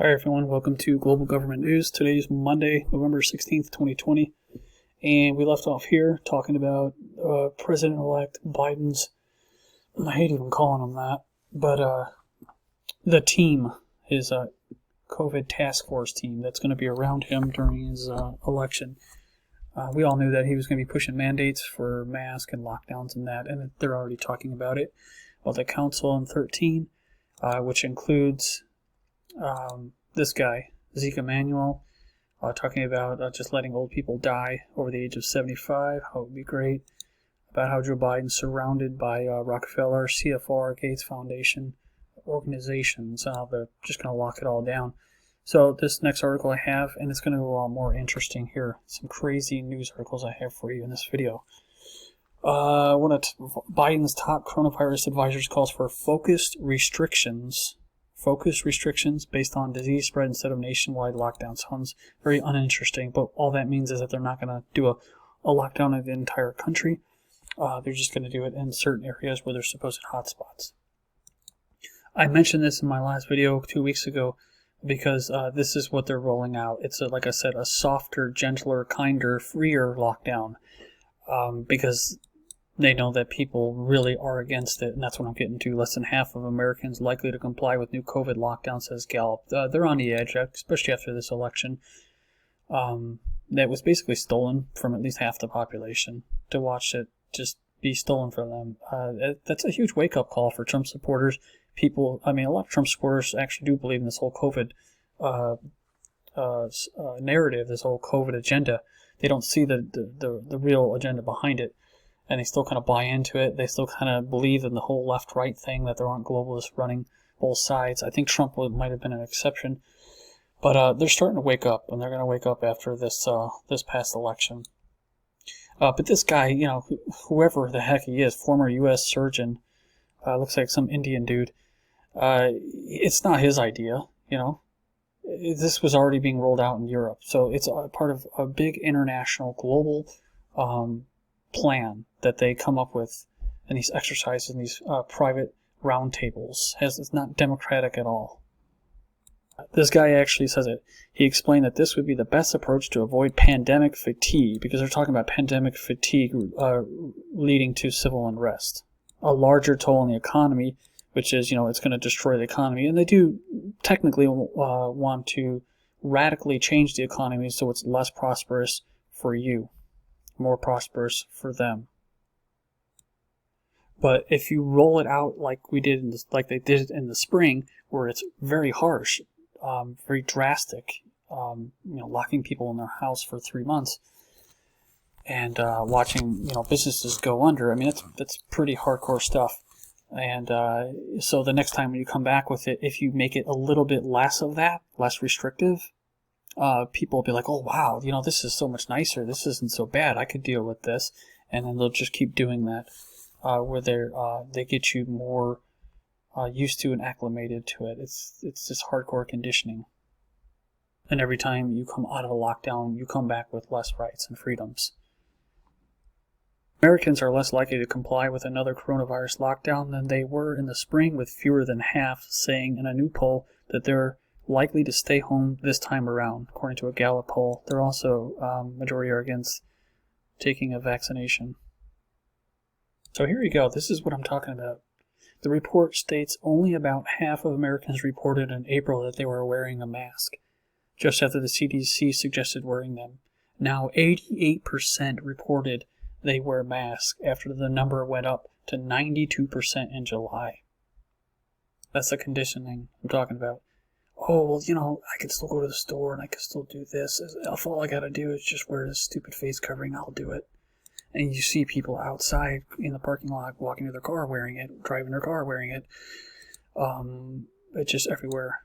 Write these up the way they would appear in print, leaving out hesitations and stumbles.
Hi everyone, welcome to Global Government News. Today is Monday, November 16th, 2020, and we left off here talking about President-elect Biden's, I hate even calling him that, but the team, his COVID task force team that's going to be around him during his election. We all knew that he was going to be pushing mandates for masks and lockdowns and that, and they're already talking about it. Well, the Council on 13, which includes this guy, Zeke Emanuel, talking about just letting old people die over the age of 75, how it would be great, about how Joe Biden's surrounded by Rockefeller, CFR, Gates Foundation, organizations, they're just going to lock it all down. So this next article I have, and it's going to go a lot more interesting here, some crazy news articles I have for you in this video. One of Biden's top coronavirus advisors calls for focused restrictions based on disease spread instead of nationwide lockdown. Sounds very uninteresting, but all that means is that they're not going to do a lockdown of the entire country. They're just going to do it in certain areas where there's supposed hotspots. I mentioned this in my last video 2 weeks ago because this is what they're rolling out. It's, like I said, a softer, gentler, kinder, freer lockdown because they know that people really are against it, and that's what I'm getting to. Less than half of Americans likely to comply with new COVID lockdown, says Gallup. They're on the edge, especially after this election. That was basically stolen from at least half the population. To watch it just be stolen from them, that's a huge wake-up call for Trump supporters. People, I mean, a lot of Trump supporters actually do believe in this whole COVID narrative, this whole COVID agenda. They don't see the real agenda behind it. And they still kind of buy into it. They still kind of believe in the whole left-right thing, that there aren't globalists running both sides. I think Trump might have been an exception. But they're starting to wake up, and they're going to wake up after this past election. But this guy, you know, whoever the heck he is, former U.S. surgeon, looks like some Indian dude, it's not his idea, you know. This was already being rolled out in Europe. So it's a part of a big international, global plan that they come up with in these exercises, in these private roundtables. It's not democratic at all. This guy actually says it. He explained that this would be the best approach to avoid pandemic fatigue, because they're talking about pandemic fatigue leading to civil unrest. A larger toll on the economy, which is, you know, it's going to destroy the economy. And they do technically want to radically change the economy so it's less prosperous for you, more prosperous for them. But if you roll it out like we did, like they did in the spring, where it's very harsh, very drastic, you know, locking people in their house for 3 months and watching, you know, businesses go under. I mean, that's pretty hardcore stuff. And so the next time when you come back with it, if you make it a little bit less of that, less restrictive, people will be like, oh wow, you know, this is so much nicer, this isn't so bad, I could deal with this. And then they'll just keep doing that, where they get you more used to and acclimated to it. It's just hardcore conditioning. And every time you come out of a lockdown, you come back with less rights and freedoms. Americans are less likely to comply with another coronavirus lockdown than they were in the spring, with fewer than half saying in a new poll that they're likely to stay home this time around, according to a Gallup poll. They're also, majority are against taking a vaccination. So here you go. This is what I'm talking about. The report states only about half of Americans reported in April that they were wearing a mask, just after the CDC suggested wearing them. Now 88% reported they wear masks after the number went up to 92% in July. That's the conditioning I'm talking about. Oh, well, you know, I can still go to the store and I can still do this. If all I gotta do is just wear this stupid face covering, I'll do it. And you see people outside in the parking lot walking to their car wearing it, driving their car wearing it. It's just everywhere.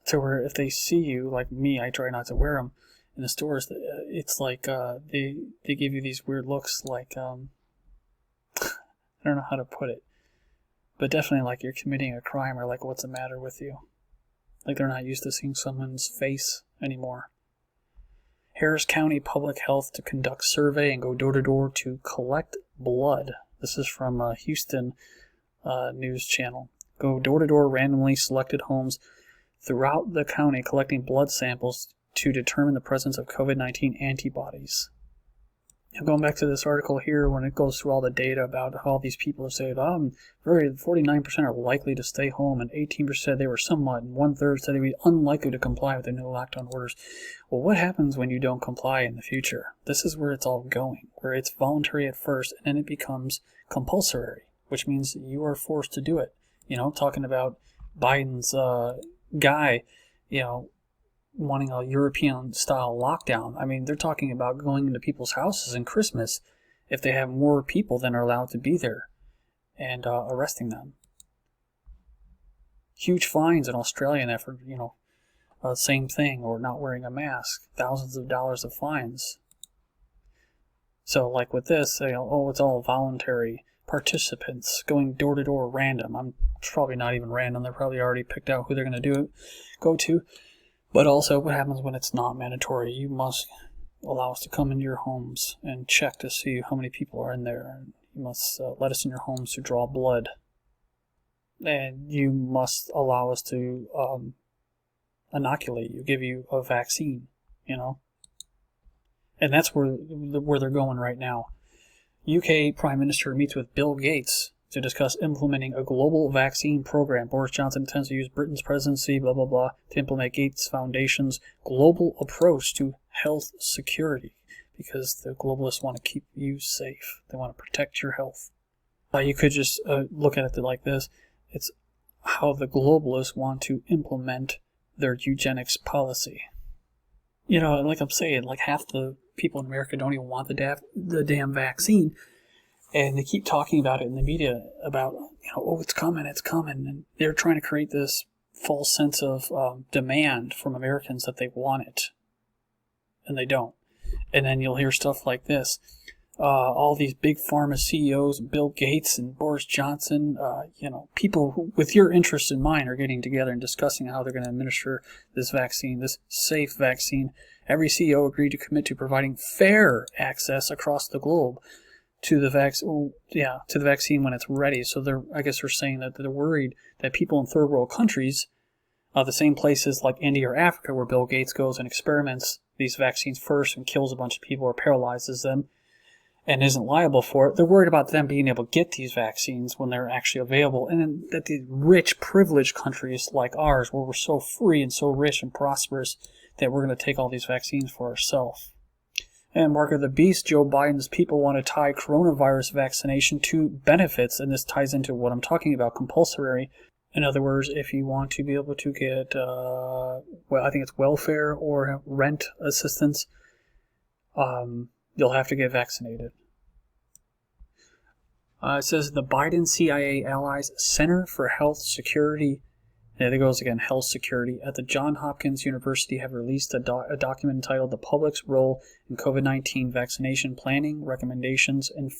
So where if they see you, like me, I try not to wear them in the stores. It's like they give you these weird looks, like I don't know how to put it, but definitely like you're committing a crime, or like, what's the matter with you? Like they're not used to seeing someone's face anymore. Harris County Public Health to conduct survey and go door to door to collect blood. This is from Houston news channel. Go door to door, randomly selected homes throughout the county collecting blood samples to determine the presence of COVID-19 antibodies. And going back to this article here, when it goes through all the data about how all these people have said, 49% are likely to stay home, and 18% said they were somewhat, and 1/3 said they'd be unlikely to comply with the new lockdown orders. Well, what happens when you don't comply in the future? This is where it's all going, where it's voluntary at first, and then it becomes compulsory, which means you are forced to do it. You know, talking about Biden's guy, you know, wanting a European-style lockdown. I mean, they're talking about going into people's houses in Christmas if they have more people than are allowed to be there, and arresting them. Huge fines in Australia and that for, you know, same thing, or not wearing a mask. Thousands of dollars of fines. So, like with this, you know, oh, it's all voluntary. Participants going door to door random. It's probably not even random. They're probably already picked out who they're going to go to. But also, what happens when it's not mandatory? You must allow us to come into your homes and check to see how many people are in there. You must let us in your homes to draw blood. And you must allow us to inoculate you, give you a vaccine, you know. And that's where they're going right now. UK Prime Minister meets with Bill Gates to discuss implementing a global vaccine program. Boris Johnson intends to use Britain's presidency, blah, blah, blah, to implement Gates Foundation's global approach to health security, because the globalists want to keep you safe. They want to protect your health. You could just look at it like this. It's how the globalists want to implement their eugenics policy. You know, like I'm saying, like half the people in America don't even want the damn vaccine. And they keep talking about it in the media about, you know, oh, it's coming. And they're trying to create this false sense of demand from Americans that they want it. And they don't. And then you'll hear stuff like this. All these big pharma CEOs, Bill Gates and Boris Johnson, you know, people who, with your interest in mind, are getting together and discussing how they're going to administer this vaccine, this safe vaccine. Every CEO agreed to commit to providing fair access across the globe to the vaccine when it's ready. So I guess they're saying that they're worried that people in third world countries, the same places like India or Africa where Bill Gates goes and experiments these vaccines first and kills a bunch of people or paralyzes them and isn't liable for it, they're worried about them being able to get these vaccines when they're actually available. And then that the rich, privileged countries like ours, where we're so free and so rich and prosperous, that we're going to take all these vaccines for ourselves. And Mark of the Beast, Joe Biden's people want to tie coronavirus vaccination to benefits, and this ties into what I'm talking about, compulsory. In other words, if you want to be able to get, I think it's welfare or rent assistance, you'll have to get vaccinated. It says the Biden CIA allies Center for Health Security, there it goes again, health security, at the Johns Hopkins University have released a document entitled The Public's Role in COVID-19 Vaccination Planning, Recommendations, and...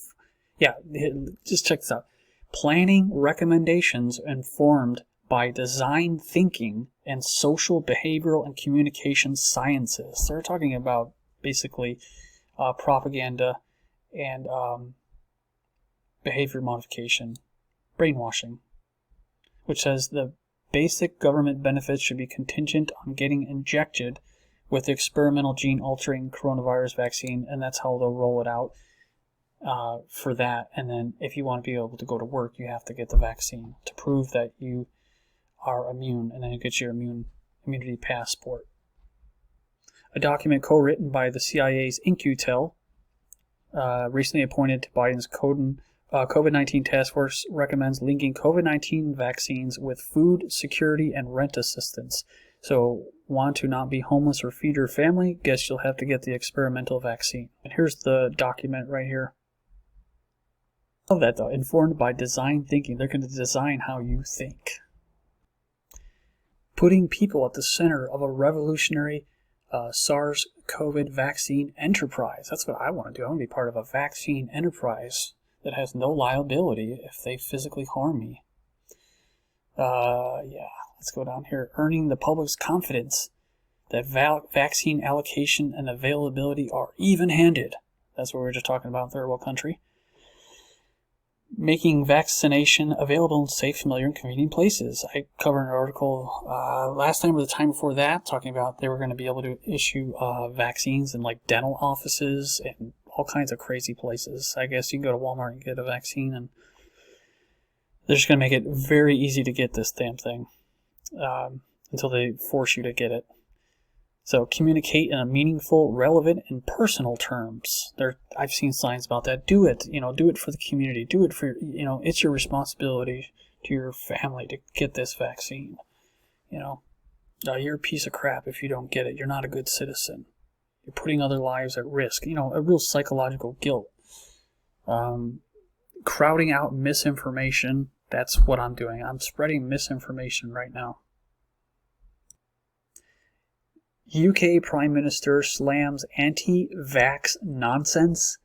just check this out. Planning recommendations informed by design thinking and social, behavioral, and communication sciences. They're talking about, basically, propaganda and behavior modification, brainwashing, which says the basic government benefits should be contingent on getting injected with the experimental gene-altering coronavirus vaccine, and that's how they'll roll it out for that. And then if you want to be able to go to work, you have to get the vaccine to prove that you are immune, and then it gets your immunity passport. A document co-written by the CIA's InQtel, recently appointed to Biden's COVID-19 task force, recommends linking COVID-19 vaccines with food security and rent assistance. So, want to not be homeless or feed your family? Guess you'll have to get the experimental vaccine. And here's the document right here. Love that though. Informed by design thinking. They're going to design how you think. Putting people at the center of a revolutionary SARS-CoV vaccine enterprise. That's what I want to do. I want to be part of a vaccine enterprise that has no liability if they physically harm me. Let's go down here. Earning the public's confidence that vaccine allocation and availability are even-handed. That's what we were just talking about in third world country. making vaccination available in safe, familiar, and convenient places. I covered an article last time or the time before that talking about they were going to be able to issue vaccines in like dental offices and all kinds of crazy places. I guess you can go to Walmart and get a vaccine, and they're just going to make it very easy to get this damn thing until they force you to get it. So communicate in a meaningful, relevant, and personal terms. I've seen signs about that. Do it. Do it for the community. Do it for, it's your responsibility to your family to get this vaccine. You're a piece of crap if you don't get it. You're not a good citizen. You're putting other lives at risk. A real psychological guilt. Crowding out misinformation. That's what I'm doing. I'm spreading misinformation right now. UK Prime Minister slams anti-vax nonsense,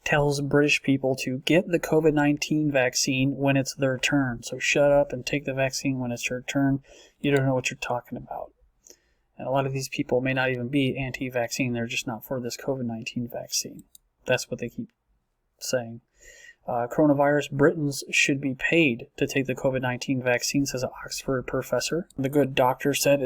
tells British people to get the COVID-19 vaccine when it's their turn. So shut up and take the vaccine when it's your turn. You don't know what you're talking about. And a lot of these people may not even be anti-vaccine. They're just not for this COVID-19 vaccine. That's what they keep saying. Coronavirus, Britons should be paid to take the COVID-19 vaccine, says an Oxford professor. The good doctor said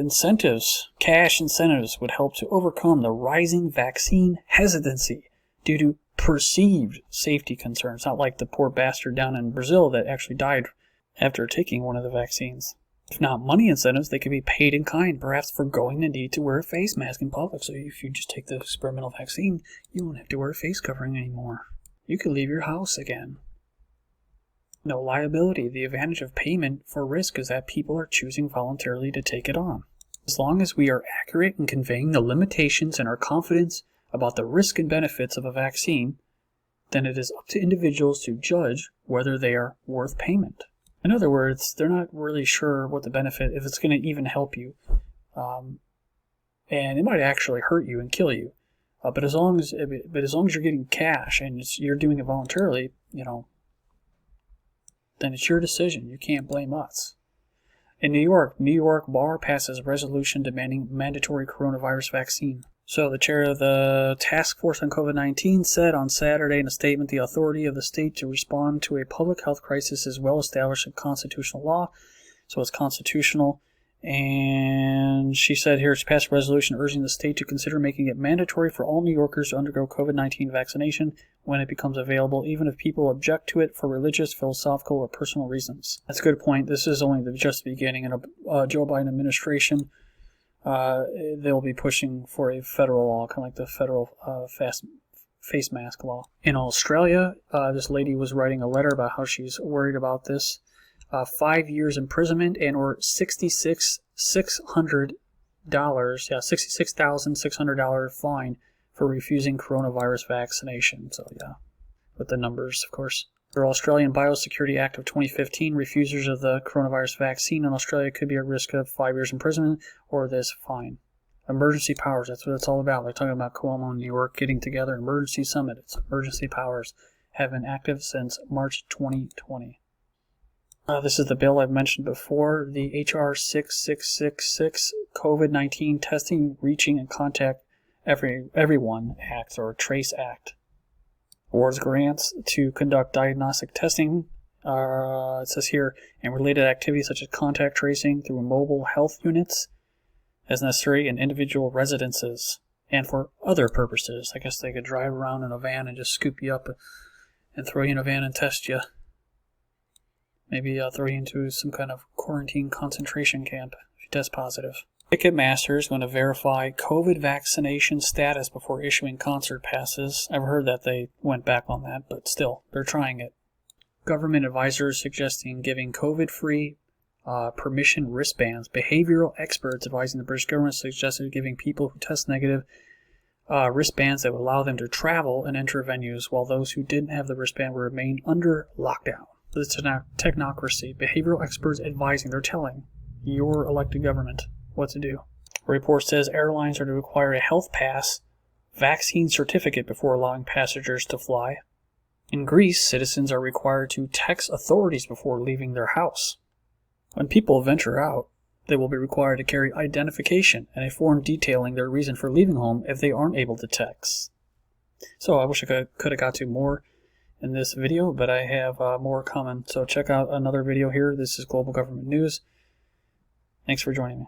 cash incentives would help to overcome the rising vaccine hesitancy due to perceived safety concerns. Not like the poor bastard down in Brazil that actually died after taking one of the vaccines. If not money incentives, they could be paid in kind, perhaps forgoing the need to wear a face mask in public. So if you just take the experimental vaccine, you won't have to wear a face covering anymore. You could leave your house again. No liability. The advantage of payment for risk is that people are choosing voluntarily to take it on. As long as we are accurate in conveying the limitations and our confidence about the risk and benefits of a vaccine, then it is up to individuals to judge whether they are worth payment. In other words, they're not really sure what the benefit, if it's going to even help you. And it might actually hurt you and kill you. But as long as you're getting cash and you're doing it voluntarily, then it's your decision. You can't blame us. In New York bar passes a resolution demanding mandatory coronavirus vaccine. So the chair of the task force on COVID-19 said on Saturday in a statement, the authority of the state to respond to a public health crisis is well established in constitutional law. So it's constitutional. And she said here, she passed a resolution urging the state to consider making it mandatory for all New Yorkers to undergo COVID-19 vaccination when it becomes available, even if people object to it for religious, philosophical, or personal reasons. That's a good point. This is only just the beginning. In a Joe Biden administration, they'll be pushing for a federal law, kind of like the federal face mask law. In Australia, this lady was writing a letter about how she's worried about this. 5 years imprisonment and or $66,600 fine for refusing coronavirus vaccination. So yeah, with the numbers, of course. The Australian Biosecurity Act of 2015, refusers of the coronavirus vaccine in Australia could be at risk of 5 years imprisonment or this fine. Emergency powers, that's what it's all about. They're talking about Cuomo and New York getting together. Emergency summit. It's emergency powers have been active since March 2020. This is the bill I've mentioned before, the H.R. 6666 COVID-19 Testing, Reaching, and Contact Everyone Act, or TRACE Act. Awards grants to conduct diagnostic testing, it says here, and related activities such as contact tracing through mobile health units as necessary in individual residences and for other purposes. I guess they could drive around in a van and just scoop you up and throw you in a van and test you. Maybe throw you into some kind of quarantine concentration camp if you test positive. Ticketmaster is going to verify COVID vaccination status before issuing concert passes. I've heard that they went back on that, but still, they're trying it. Government advisors suggesting giving COVID-free permission wristbands. Behavioral experts advising the British government suggested giving people who test negative wristbands that would allow them to travel and enter venues, while those who didn't have the wristband would remain under lockdown. The technocracy. Behavioral experts advising. They're telling your elected government what to do. A report says airlines are to require a health pass, vaccine certificate before allowing passengers to fly. In Greece, citizens are required to text authorities before leaving their house. When people venture out, they will be required to carry identification and a form detailing their reason for leaving home if they aren't able to text. So I wish I could have got to more in this video, but I have more coming. So check out another video here. This is Global Government News. Thanks for joining me.